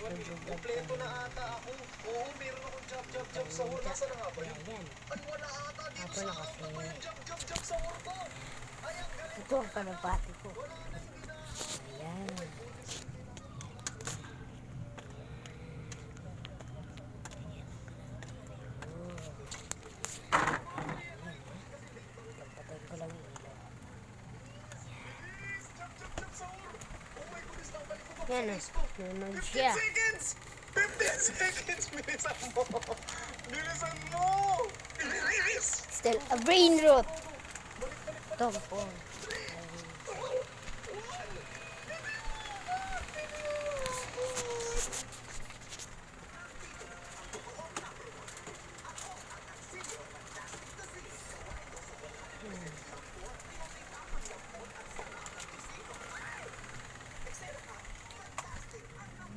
Kompleto na ata ako. Oo, meron akong jab sa wala. Nasaan na nga ba yun? Ay, wala ata dito sa ako pa yung jab sa wala ko. Ay, ang galing. Ito ang kalapati ko. Ayan. Kapatid ko lang yung ilaw. Yan na. Nunod siya. 15 seconds! 15 seconds! Bilisan mo! Bilisan mo! Bilis! Still a brain rot. Tompong.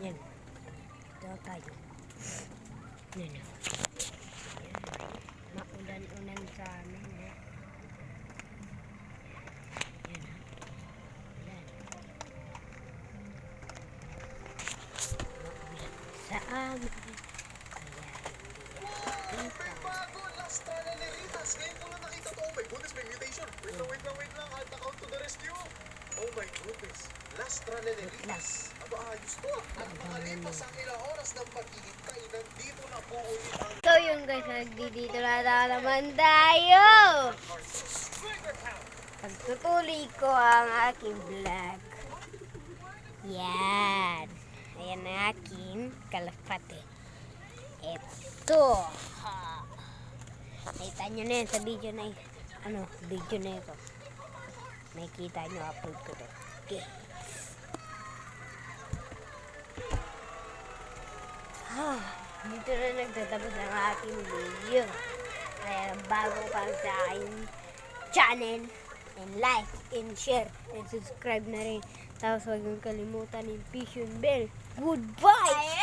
Yan. Ito tayo. Yan na. Maulan-ulan sa amin. Yan. Yan na. Ulan. Maulan sa amin. May bago! Last trial ni Ritas! Ngayon ko lang nakita to. Oh my goodness, may mutation! Wait lang. I'll account to the rescue! Oh my goodness! Last trial ni Ritas! Aba, ayos to! At makalipas ang ilang oras ng paghihintay, nandito na po ulit ang So yun guys, nagdidito na naman tayo. Pagtutuloy ko ang aking vlog. Yan. Ayan ang aking kalapate. Ito. Nakita nyo na yan sa video na video na ito. Nakikita nyo, upload ko to. Okay. Dito na nagtatapos ang aking video. Kaya bago pa sa aking channel, and like, and share, and subscribe na rin. Tapos huwag yung kalimutan yung notification bell. Goodbye!